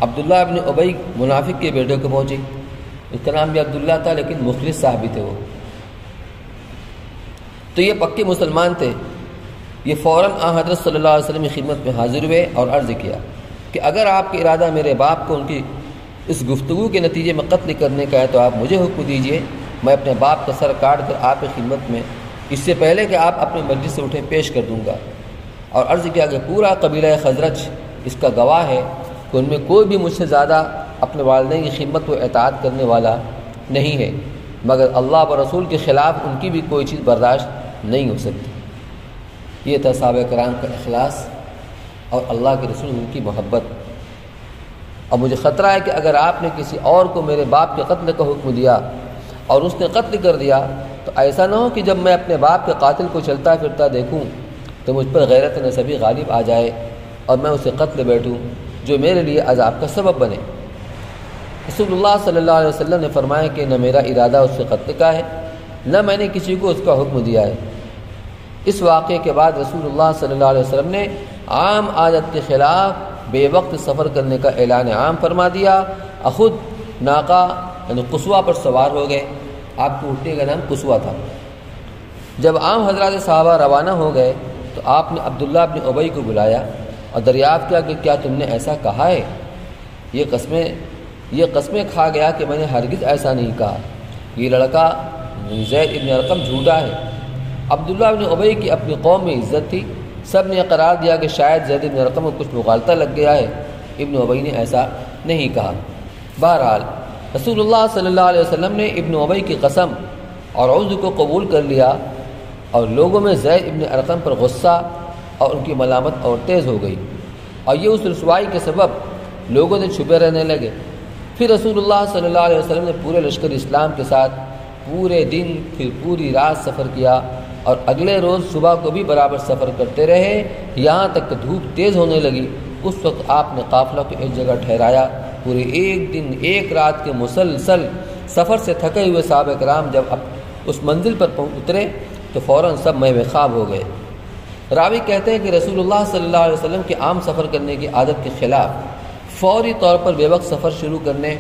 عبداللہ ابن ابی منافق کے بیٹے کو پہنچی۔ اس کا نام بھی عبداللہ تھا لیکن مخلص صحابی تھے وہ، تو یہ پکے مسلمان تھے۔ یہ فوراً حضرت صلی اللہ علیہ وسلم کی خدمت میں حاضر ہوئے اور عرض کیا کہ اگر آپ کا ارادہ میرے باپ کو ان کی اس گفتگو کے نتیجے میں قتل کرنے کا ہے تو آپ مجھے حکم دیجیے، میں اپنے باپ کا سر کاٹ کر آپ کی خدمت میں اس سے پہلے کہ آپ اپنے مجلس سے اٹھیں پیش کر دوں گا۔ اور عرض کیا کہ پورا قبیلہ خزرج اس کا گواہ ہے کہ ان میں کوئی بھی مجھ سے زیادہ اپنے والدین کی خدمت و اطاعت کرنے والا نہیں ہے، مگر اللہ و رسول کے خلاف ان کی بھی کوئی چیز برداشت نہیں ہو سکتی۔ یہ تھا صحابہ کرام کا اخلاص اور اللہ کے رسول ان کی محبت۔ اور مجھے خطرہ ہے کہ اگر آپ نے کسی اور کو میرے باپ کے قتل کا حکم دیا اور اس نے قتل کر دیا تو ایسا نہ ہو کہ جب میں اپنے باپ کے قاتل کو چلتا پھرتا دیکھوں تو مجھ پر غیرت نسبی غالب آ جائے اور میں اسے قتل بیٹھوں، جو میرے لیے عذاب کا سبب بنے۔ رسول اللہ صلی اللہ علیہ وسلم نے فرمایا کہ نہ میرا ارادہ اس سے قتل کا ہے نہ میں نے کسی کو اس کا حکم دیا ہے۔ اس واقعے کے بعد رسول اللہ صلی اللہ علیہ وسلم نے عام عادت کے خلاف بے وقت سفر کرنے کا اعلان عام فرما دیا۔ خود ناقہ یعنی قصوہ پر سوار ہو گئے۔ آپ کو اٹھنے کا نام قصوہ تھا۔ جب عام حضرات صحابہ روانہ ہو گئے تو آپ نے عبداللہ ابن ابی کو بلایا اور دریافت کیا کہ کیا تم نے ایسا کہا ہے؟ یہ قسمیں کھا گیا کہ میں نے ہرگز ایسا نہیں کہا، یہ لڑکا زید ابن ارقم جھوٹا ہے۔ عبداللہ ابن ابی کی اپنی قوم میں عزت تھی، سب نے قرار دیا کہ شاید زید ابن ارقم کو کچھ مغالطہ لگ گیا ہے۔ ابن ابی نے ایسا نہیں کہا۔ بہرحال رسول اللہ صلی اللہ علیہ وسلم نے ابن ابی کی قسم اور عذر کو قبول کر لیا اور لوگوں میں زید ابن ارقم پر غصہ اور ان کی ملامت اور تیز ہو گئی، اور یہ اس رسوائی کے سبب لوگوں سے چھپے رہنے لگے۔ پھر رسول اللہ صلی اللہ علیہ وسلم نے پورے لشکر اسلام کے ساتھ پورے دن پھر پوری رات سفر کیا اور اگلے روز صبح کو بھی برابر سفر کرتے رہے، یہاں تک کہ دھوپ تیز ہونے لگی۔ اس وقت آپ نے قافلہ کو ایک جگہ ٹھہرایا۔ پورے ایک دن ایک رات کے مسلسل سفر سے تھکے ہوئے صحابہ کرام جب اس منزل پر اترے تو فوراً سب محو خواب ہو گئے۔ راوی کہتے ہیں کہ رسول اللہ صلی اللہ علیہ وسلم کے عام سفر کرنے کی عادت کے خلاف فوری طور پر بے وقت سفر شروع کرنے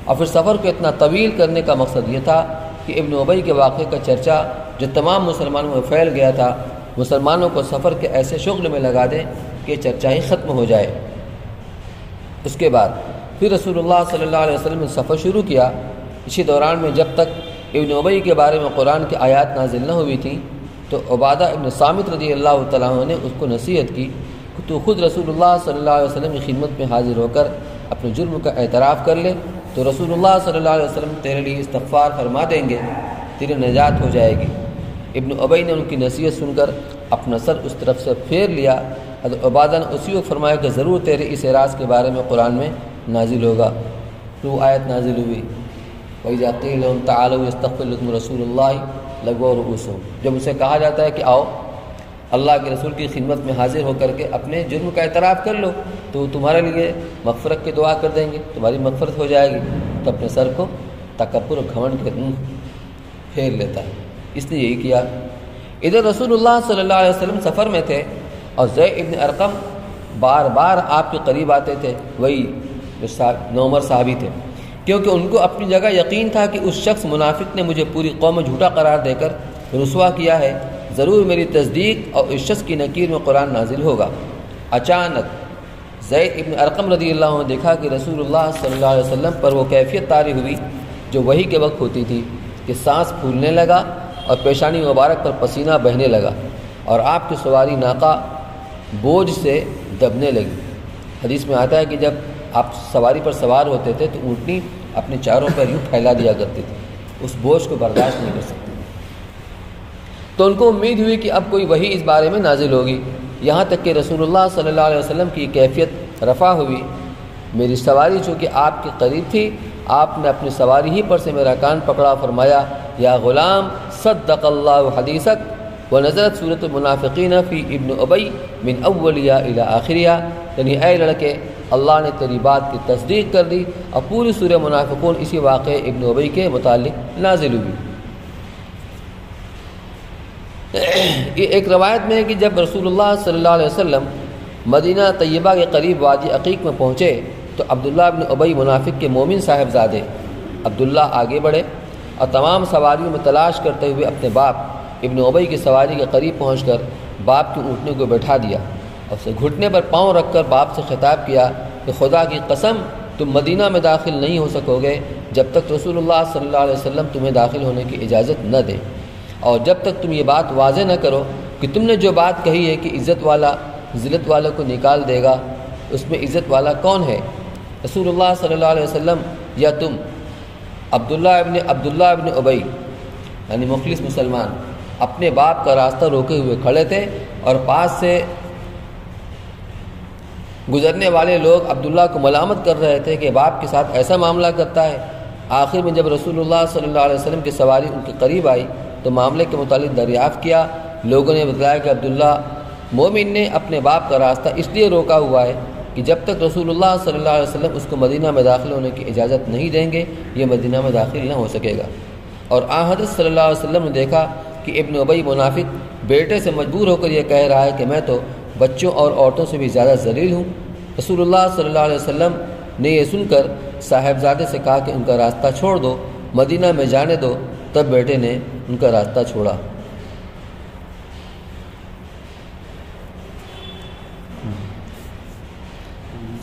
اور پھر سفر کو اتنا طویل کرنے کا مقصد یہ تھا کہ ابن ابی کے واقعے کا چرچا جو تمام مسلمانوں میں پھیل گیا تھا، مسلمانوں کو سفر کے ایسے شغل میں لگا دیں کہ چرچا ہی ختم ہو جائے۔ اس کے بعد پھر رسول اللہ صلی اللہ علیہ وسلم نے سفر شروع کیا۔ اسی دوران میں جب تک ابن ابی کے بارے میں قرآن کی آیات نازل نہ ہوئی تھیں تو عبادہ ابن صامت رضی اللہ تعالیٰ عنہ نے اس کو نصیحت کی کہ تو خود رسول اللہ صلی اللہ علیہ وسلم کی خدمت میں حاضر ہو کر اپنے جرم کا اعتراف کر لے تو رسول اللہ صلی اللہ علیہ وسلم تیرے لیے استغفار فرما دیں گے، تیری نجات ہو جائے گی۔ ابن ابی نے ان کی نصیحت سن کر اپنا سر اس طرف سے پھیر لیا۔ حضرت عبادہ نے اسی وقت فرمایا کہ ضرور تیرے اس اعراض کے بارے میں قرآن میں نازل ہوگا۔ تو آیت نازل ہوئی وَإِذَا قِيلَ لَهُمْ تَعَالَوْا يَسْتَغْفِرْ لَكُمْ رَسُولُ اللَّهِ لَوَّوْا رُءُوسَهُمْ، جب اسے کہا جاتا ہے کہ آؤ اللہ کے رسول کی خدمت میں حاضر ہو کر کے اپنے جرم کا اعتراف کر لو تو تمہارے لیے مغفرت کی دعا کر دیں گے، تمہاری مغفرت ہو جائے گی، تو اپنے سر کو تکبر و گھمنڈ کے پھیر لیتا ہے۔ اس نے یہی کیا۔ ادھر رسول اللہ صلی اللہ علیہ وسلم سفر میں تھے اور زید ابن ارقم بار بار آپ کے قریب آتے تھے، وہی جو نومر صحابی تھے، کیونکہ ان کو اپنی جگہ یقین تھا کہ اس شخص منافق نے مجھے پوری قوم میں جھوٹا قرار دے کر رسوا کیا ہے، ضرور میری تصدیق اور اس شخص کی نکیر میں قرآن نازل ہوگا۔ اچانک زید ابن ارقم رضی اللہ عنہ نے دیکھا کہ رسول اللہ صلی اللہ علیہ وسلم پر وہ کیفیت طاری ہوئی جو وحی کے وقت ہوتی تھی کہ سانس پھولنے لگا اور پیشانی مبارک پر پسینہ بہنے لگا اور آپ کی سواری ناقہ بوجھ سے دبنے لگی۔ حدیث میں آتا ہے کہ جب آپ سواری پر سوار ہوتے تھے تو اونٹنی اپنے چاروں پر یوں پھیلا دیا کرتی تھی، اس بوجھ کو برداشت نہیں کر سکتی۔ تو ان کو امید ہوئی کہ اب کوئی وحی اس بارے میں نازل ہوگی، یہاں تک کہ رسول اللہ صلی اللہ علیہ وسلم کی کیفیت رفع ہوئی۔ میری سواری چونکہ آپ کے قریب تھی، آپ نے اپنی سواری ہی پر سے میرا کان پکڑا، فرمایا یا غلام صدق اللہ حدیثک، ونزلت سورۃ المنافقین فی ابن ابی من اولیہ الی آخریہ، یعنی اے لڑکے اللہ نے تیری بات کی تصدیق کر دی، اور پوری سورہ منافقون اسی واقعے ابن ابی کے متعلق نازل ہوئی۔ یہ ایک روایت میں ہے کہ جب رسول اللہ صلی اللہ علیہ وسلم مدینہ طیبہ کے قریب وادی عقیق میں پہنچے تو عبداللہ ابن ابی منافق کے مومن صاحبزادے عبداللہ آگے بڑھے اور تمام سواریوں میں تلاش کرتے ہوئے اپنے باپ ابن ابی کی سواری کے قریب پہنچ کر باپ کے اونٹنے کو بٹھا دیا اور اسے گھٹنے پر پاؤں رکھ کر باپ سے خطاب کیا کہ خدا کی قسم تم مدینہ میں داخل نہیں ہو سکو گے جب تک رسول اللہ صلی اللہ علیہ وسلم تمہیں داخل ہونے کی اجازت نہ دے، اور جب تک تم یہ بات واضح نہ کرو کہ تم نے جو بات کہی ہے کہ عزت والا ذلت والوں کو نکال دے گا، اس میں عزت والا کون ہے، رسول اللہ صلی اللہ علیہ وسلم یا تم؟ عبداللہ ابن ابی یعنی مخلص مسلمان اپنے باپ کا راستہ روکے ہوئے کھڑے تھے، اور پاس سے گزرنے والے لوگ عبداللہ کو ملامت کر رہے تھے کہ باپ کے ساتھ ایسا معاملہ کرتا ہے۔ آخر میں جب رسول اللہ صلی اللہ علیہ وسلم کی سواری ان کے قریب آئی تو معاملے کے متعلق دریافت کیا۔ لوگوں نے بتلایا کہ عبداللہ مومن نے اپنے باپ کا راستہ اس لیے روکا ہوا ہے کہ جب تک رسول اللہ صلی اللہ علیہ وسلم اس کو مدینہ میں داخل ہونے کی اجازت نہیں دیں گے یہ مدینہ میں داخل نہ ہو سکے گا۔ اور حضرت صلی اللہ علیہ وسلم نے دیکھا کہ ابن ابی منافق بیٹے سے مجبور ہو کر یہ کہہ رہا ہے کہ میں تو بچوں اور عورتوں سے بھی زیادہ ذلیل ہوں۔ رسول اللہ صلی اللہ علیہ وسلم نے یہ سن کر صاحبزادے سے کہا کہ ان کا راستہ چھوڑ دو، مدینہ میں جانے دو۔ تب بیٹے نے ان کا راستہ چھوڑا۔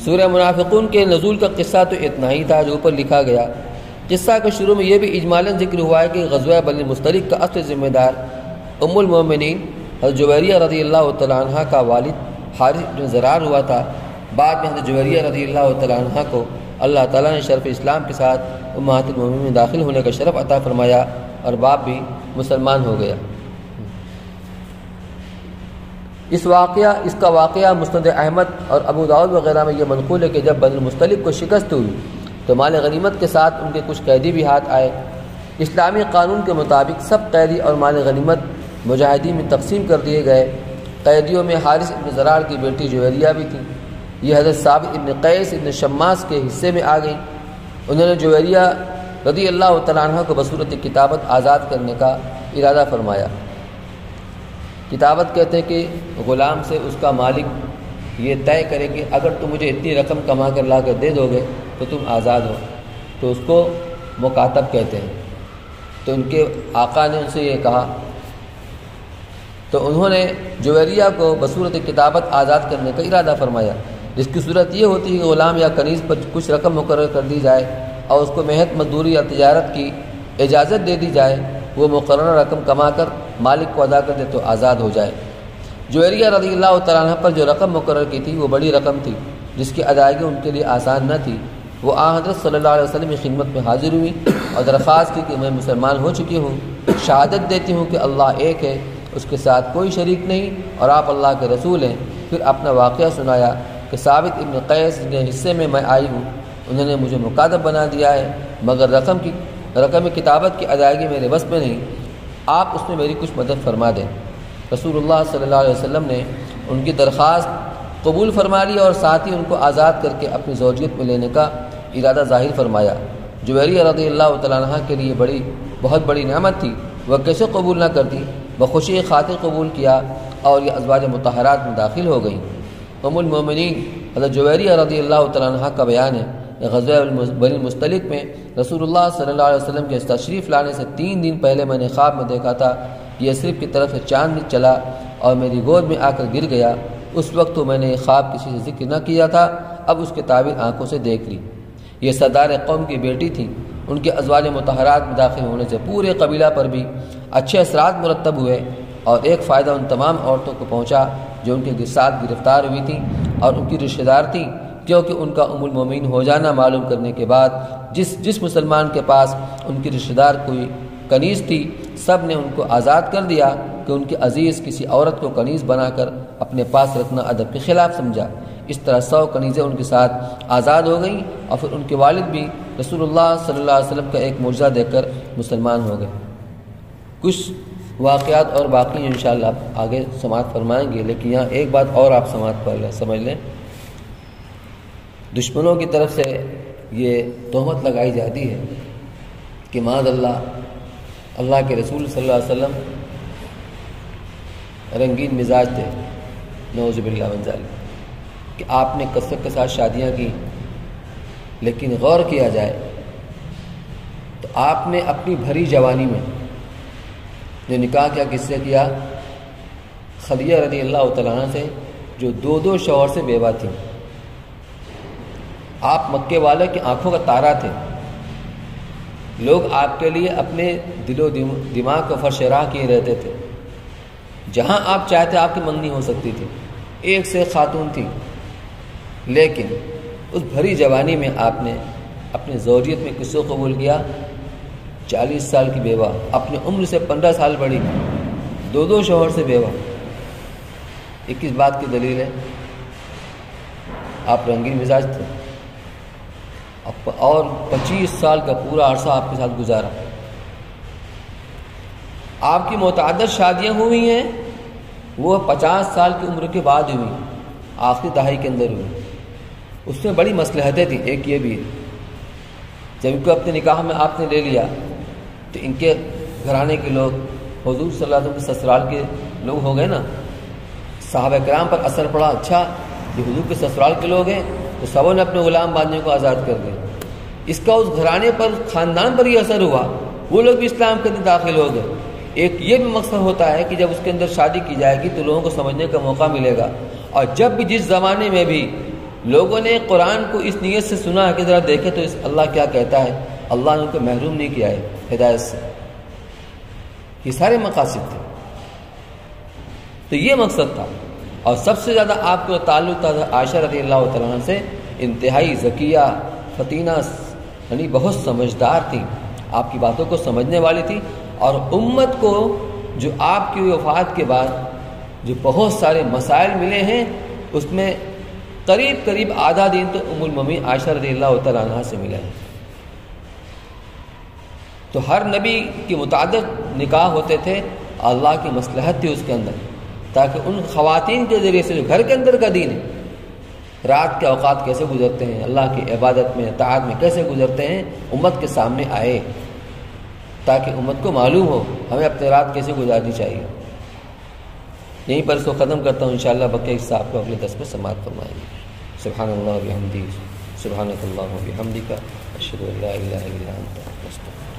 سورہ منافقون کے نزول کا قصہ تو اتنا ہی تھا جو اوپر لکھا گیا۔ قصہ کے شروع میں یہ بھی اجمالاً ذکر ہوا ہے کہ غزوہ بنی مستلق کا اصل ذمہ دار ام المومنین حضرت جویریہ رضی اللہ تعالیٰ عنہ کا والد حارث بن زرار ہوا تھا۔ بعد میں حضرت جویریہ رضی اللہ تعالیٰ عنہ کو اللہ تعالیٰ نے شرف اسلام کے ساتھ امہات المومنین میں داخل ہونے کا شرف عطا فرمایا اور باپ بھی مسلمان ہو گیا۔ اس کا واقعہ مسند احمد اور ابو داؤد وغیرہ میں یہ منقول ہے کہ جب بنی المستلق کو شکست ہوئی تو مال غنیمت کے ساتھ ان کے کچھ قیدی بھی ہاتھ آئے۔ اسلامی قانون کے مطابق سب قیدی اور مال غنیمت مجاہدین میں تقسیم کر دیے گئے۔ قیدیوں میں حارث ابن زرار کی بیٹی جویریہ بھی تھی، یہ حضرت ثابت ابن قیس ابن شماس کے حصے میں آ گئی۔ انہوں نے جویریہ رضی اللہ تعالیٰ عنہ کو بصورت کتابت آزاد کرنے کا ارادہ فرمایا۔ کتابت کہتے ہیں کہ غلام سے اس کا مالک یہ طے کرے کہ اگر تم مجھے اتنی رقم کما کر لا کر دے دو گے تو تم آزاد ہو، تو اس کو مکاتب کہتے ہیں۔ تو ان کے آقا نے ان سے یہ کہا، تو انہوں نے جویریہ کو بصورت کتابت آزاد کرنے کا ارادہ فرمایا، جس کی صورت یہ ہوتی ہے کہ غلام یا کنیز پر کچھ رقم مقرر کر دی جائے اور اس کو محض مزدوری یا تجارت کی اجازت دے دی جائے، وہ مقررہ رقم کما کر مالک کو ادا کر دے تو آزاد ہو جائے۔ جویریہ رضی اللہ تعالیٰ عنہ پر جو رقم مقرر کی تھی وہ بڑی رقم تھی جس کی ادائیگی ان کے لیے آسان نہ تھی۔ وہ حضرت صلی اللہ علیہ وسلم کی خدمت میں حاضر ہوئی اور درخواست کی کہ میں مسلمان ہو چکی ہوں، شہادت دیتی ہوں کہ اللہ ایک ہے، اس کے ساتھ کوئی شریک نہیں، اور آپ اللہ کے رسول ہیں۔ پھر اپنا واقعہ سنایا کہ ثابت ابن قیس کے حصے میں آئی ہوں، انہوں نے مجھے مکاتب بنا دیا ہے، مگر رقم کتابت کی ادائیگی میرے بس میں نہیں، آپ اس میں میری کچھ مدد فرما دیں۔ رسول اللہ صلی اللہ علیہ وسلم نے ان کی درخواست قبول فرما لی اور ساتھ ہی ان کو آزاد کر کے اپنی زوجیت میں لینے کا ارادہ ظاہر فرمایا۔ جویریہ رضی اللہ تعالیٰ عنہ کے لیے بہت بڑی نعمت تھی، وہ کیسے قبول نہ کرتی، بخوشی خاطر قبول کیا اور یہ ازواج مطہرات میں داخل ہو گئیں۔ ام المومنین حضرت جویریہ رضی اللہ تعالیٰ عنہ کا بیان ہے کہ غزوہ بنی المستلق میں رسول اللہ صلی اللہ علیہ وسلم کے تشریف لانے سے 3 دن پہلے میں نے خواب میں دیکھا تھا کہ یثرب کی طرف سے چاند چلا اور میری گود میں آ کر گر گیا۔ اس وقت تو میں نے یہ خواب کسی سے ذکر نہ کیا تھا، اب اس کی تعبیر آنکھوں سے دیکھ لی۔ یہ سردار قوم کی بیٹی تھی، ان کے ازواج مطہرات میں داخل ہونے سے پورے قبیلہ پر بھی اچھے اثرات مرتب ہوئے، اور ایک فائدہ ان تمام عورتوں کو پہنچا جو ان کے ساتھ گرفتار ہوئی تھیں اور ان کی رشتہ دار تھیں، کیونکہ ان کا ام المومنین ہو جانا معلوم کرنے کے بعد جس مسلمان کے پاس ان کی رشتہ دار کوئی کنیز تھی سب نے ان کو آزاد کر دیا کہ ان کے عزیز کسی عورت کو کنیز بنا کر اپنے پاس رکھنا ادب کے خلاف سمجھا۔ اس طرح 100 کنیزیں ان کے ساتھ آزاد ہو گئیں، اور پھر ان کے والد بھی رسول اللہ صلی اللہ علیہ وسلم کا ایک معجزہ دے کر مسلمان ہو گئے۔ کچھ واقعات اور باقی انشاءاللہ آپ آگے سماعت فرمائیں گے، لیکن یہاں ایک بات اور آپ سماعت پر سمجھ لیں۔ دشمنوں کی طرف سے یہ تہمت لگائی جاتی ہے کہ معاذ اللہ کے رسول صلی اللہ علیہ وسلم رنگین مزاج تھے، نعوذ باللہ من ذالک، کہ آپ نے کثرت کے ساتھ شادیاں کی، لیکن غور کیا جائے تو آپ نے اپنی بھری جوانی میں جو نکاح کیا کس سے کیا؟ خدیجہ رضی اللہ تعالیٰ عنہ سے، جو 2 شوہر سے بیوہ تھیں۔ آپ مکے والے کی آنکھوں کا تارا تھے، لوگ آپ کے لیے اپنے دل و دماغ کو فرش راہ کیے رہتے تھے، جہاں آپ چاہتے آپ کی منگنی ہو سکتی تھی، ایک سے خاتون تھی، لیکن اس بھری جوانی میں آپ نے اپنی زوجیت میں کس کو قبول کیا؟ 40 سال کی بیوہ، اپنی عمر سے 15 سال بڑی، 2 شوہر سے بیوہ۔ یہ کس بات کی دلیل ہے؟ آپ رنگین مزاج تھے اور 25 سال کا پورا عرصہ آپ کے ساتھ گزارا۔ آپ کی متعدد شادیاں ہوئی ہیں، وہ 50 سال کی عمر کے بعد ہوئی، آخری دہائی کے اندر ہوئی۔ اس میں بڑی مصلحتیں تھیں، ایک یہ بھی جب ان کو اپنے نکاح میں آپ نے لے لیا تو ان کے گھرانے کے لوگ حضور صلی اللہ علیہ وسلم کے سسرال کے لوگ ہو گئے نا، صحابہ کرام پر اثر پڑا، اچھا یہ حضور کے سسرال کے لوگ ہیں تو سبوں نے اپنے غلام باندھنے کو آزاد کر دیا۔ اس کا اس گھرانے پر، خاندان پر یہ اثر ہوا، وہ لوگ بھی اسلام کے اندر داخل ہو گئے۔ ایک یہ بھی مقصد ہوتا ہے کہ جب اس کے اندر شادی کی جائے گی تو لوگوں کو سمجھنے کا موقع ملے گا، اور جب بھی جس زمانے میں بھی لوگوں نے قرآن کو اس نیت سے سنا کہ ذرا دیکھے تو اللہ کیا کہتا ہے، اللہ نے ان کو محروم نہیں کیا ہے ہدایت سے۔ یہ سارے مقاصد تھے، تو یہ مقصد تھا۔ اور سب سے زیادہ آپ کو تعلق تھا عائشہ رضی اللہ تعالیٰ عنہ سے، انتہائی ذکیہ فطینہ، یعنی بہت سمجھدار تھی، آپ کی باتوں کو سمجھنے والی تھی، اور امت کو جو آپ کی وفات کے بعد جو بہت سارے مسائل ملے ہیں، اس میں قریب آدھا دن تو ام المومنین عائشہ رضی اللہ تعالیٰ عنہ سے ملا ہے۔ تو ہر نبی کی متعدد نکاح ہوتے تھے، اللہ کی مصلحت تھی اس کے اندر، تاکہ ان خواتین کے ذریعے سے جو گھر کے اندر کا دین ہے، رات کے اوقات کیسے گزرتے ہیں، اللہ کی عبادت میں اطاعت میں کیسے گزرتے ہیں، امت کے سامنے آئے، تاکہ امت کو معلوم ہو ہمیں اپنے رات کیسے گزارنی چاہیے۔ یہیں پر اس کو ختم کرتا ہوں، انشاءاللہ بقیہ حصہ آپ کو اگلے درس میں سماعت فرمائیں گے۔ سبحان اللہ و بحمدہ، سبحانک اللہم و بحمدک، اشہد ان لا الہ الا انت، استغفرک۔